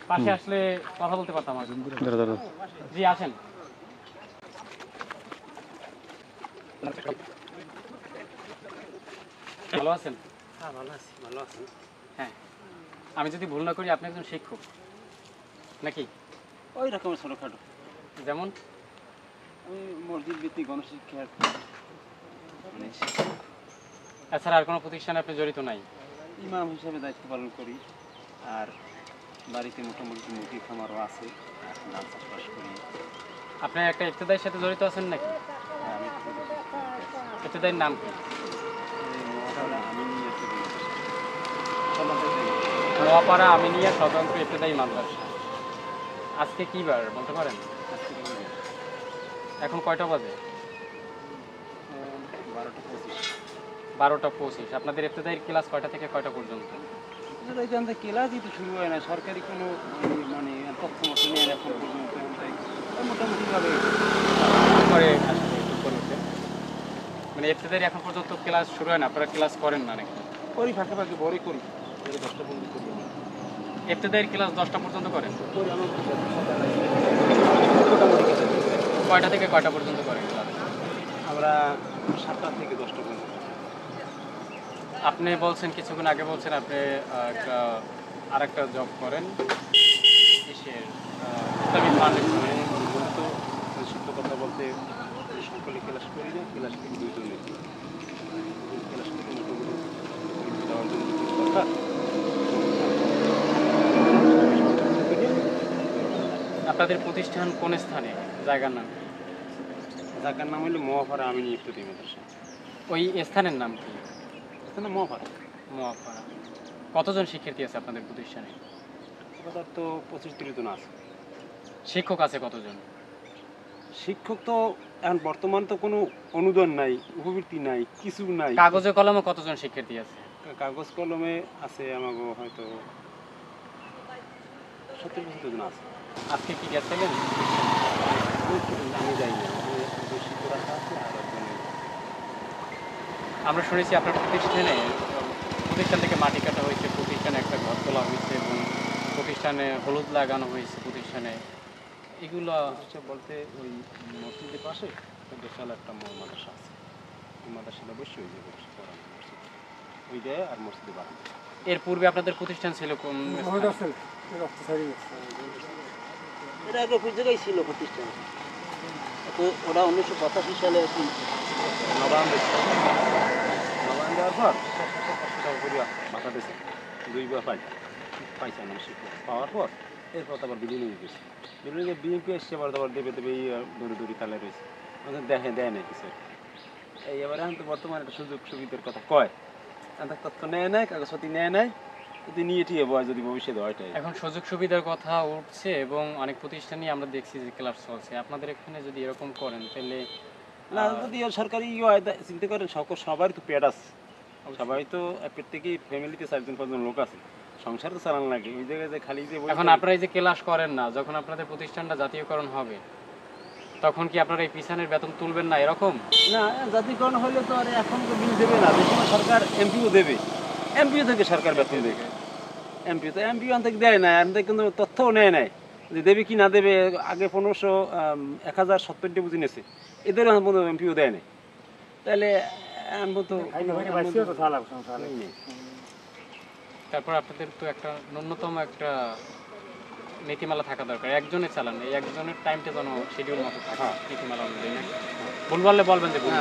পাশে আসলে কথা বলতে পারতাম। জি আসেন। ভালো আছেন? হ্যাঁ ভালো আছি। ভালো আছেন? হ্যাঁ, আমি যদি ভুল না করি আপনি একজন শিক্ষক নাকি? ওই রকমের ছোটোখাটো। যেমন আমি মসজিদ ভিত্তিক গণশিক্ষার মানে এছাড়া আর কোনো প্রতিষ্ঠানে আপনি জড়িত নাই? ইমাম হিসেবে দায়িত্ব পালন করি। আর বাড়িতে মোটামুটি মুরগি খামারও আছে, ধান চাষবাস করি। আপনি একটা ইফতেদাইয়ের সাথে জড়িত আছেন নাকি? আমি ইফতেদাইয়ের নাম কি? নোয়াপাড়া আমিনিয়া স্বতন্ত্র ইফতেদায়ী মাদ্রাসা। আজকে কি বার বলতে পারেন? এখন কয়টা বাজে? 12টা 25। আপনাদের ইফতেদায়ীর ক্লাস কয়টা থেকে কয়টা পর্যন্ত? এখান থেকে ক্লাসই তো শুরু হয় না, সরকারি কোনো মানে তথ্য মতো নেই এখন পর্যন্ত। মোটামুটিভাবে করে আসলে একটু করে উঠে। মানে ইফতেদায়ী এখন পর্যন্ত ক্লাস শুরু হয় না, আপনারা ক্লাস করেন না নাকি? করি, ফাঁকে ফাঁকে বড়ই করি, 10টা পর্যন্ত করি। ইফতেদায়ীর ক্লাস 10টা পর্যন্ত করেন? করি আমার কয়টা থেকে কয়টা পর্যন্ত করেন ক্লাস? আমরা 7টা থেকে 10টা পর্যন্ত। আপনি বলছেন কিছুক্ষণ আগে বলছেন আপনি আরেকটা জব করেন ইসের ইসলামিক ফাউন্ডেশনে। মূলত সত্য কথা বলতে সকলে ক্লাস করি না, ক্লাস করি দুইজনে। ক্লাস থেকে মোটামুটি দেওয়ার জন্য দরকার। আপনাদের প্রতিষ্ঠান কোন স্থানে, জায়গার নাম? জায়গার নাম হলো মোয়াপাড়া আমিনি ইফতেদায়ী মাদ্রাসা। ওই স্থানের নাম কি? এখানে মোয়াপাড়া। মোয়াপাড়া। কতজন শিক্ষার্থী আছে আপনাদের প্রতিষ্ঠানে? কথার তো 25-30 জন আছে। শিক্ষক আছে কতজন? শিক্ষক তো এখন বর্তমান তো কোনো অনুদান নাই, উপবৃত্তি নাই, কিছু নাই। কাগজে কলমে কতজন শিক্ষার্থী আছে? কাগজ কলমে আছে আমাকে হয়তো 70-75 জন আছে। আজকে কি গেছিলেন? আমি যাই না, শিক্ষক রাখা আছে আর একজনে। আমরা শুনেছি আপনার প্রতিষ্ঠান থেকে মাটি কাটা হয়েছে, প্রতিষ্ঠানে একটা ঘর তোলা হয়েছে এবং প্রতিষ্ঠানে হলুদ লাগানো হয়েছে প্রতিষ্ঠানে। এগুলো বলতে ওই মসজিদের পাশে বিশাল একটা মাদ্রাসা আছে। ওই মাদ্রাসাটা অবশ্যই ওই জায়গায় পড়ানো মসজিদ ওই দেয় আর মসজিদে বাড়ানো। এর পূর্বে আপনাদের প্রতিষ্ঠান ছিল কোন স্থানে? এটা আগে ওই জায়গায় ছিল প্রতিষ্ঠান। ওরা 1985 সালে আর কি নবায়ন দেওয়ার পর 500 টাকা করে ভাতা দিয়েছে। 2বার পাইছে আমার শিক্ষক পাওয়ার পর এরপর আবার বিল্ডিং গেছে। বিল্ডিংয়ে বিএনপি এসছে আবার দেবে এই দড়ি তালে রয়েছে, দেয় না কিছু। এই এবার এখন তো বর্তমানে একটা সুযোগ সুবিধার কথা কয়, তথ্য নেয় নাই, কাগজপাতি নেয় নাই, যদি নিয়ে ঠিক হয় যদি ভবিষ্যতে হয়টাই। এখন সুযোগ সুবিধার কথা উঠছে এবং অনেক প্রতিষ্ঠানই আমরা দেখছি যে ক্লাস চলছে। আপনাদের এখানে যদি এরকম করেন তাহলে না, যদি সরকারি চিন্তা করেন সবার তো পেট আছে, সবাই তো প্রত্যেকেই ফ্যামিলিতে 4-5 লোক আছে, সংসার তো চালানো লাগে। ওই জায়গায় যে খালি যে এখন আপনারা এই যে ক্লাস করেন না, যখন আপনাদের প্রতিষ্ঠানটা জাতীয়করণ হবে তখন কি আপনারা এই পিছনের বেতন তুলবেন না এরকম? না, জাতীয়করণ হলে তো আর এখন তো বিল দেবে না, যে সময় সরকার এমপিও দেবে, এমপিও থেকে সরকার বেতন দেবে। এমপিও থেকে দেয় না, এর থেকে কিন্তু তথ্যও নেয় নাই যে দেবে কি না দেবে। আগে 1070টি বুঝি নিয়েছে, এদেরও এমপিও দেয় নাই। তাহলে তারপর আপনাদের তো একটা ন্যূনতম একটা নীতিমালা থাকা দরকার। একজনে চালান, এই একজনের টাইমটা যেন শিডিউল মতো থাকে নীতিমালা অনুযায়ী। ভুল বললে বলবেন যে ভুল।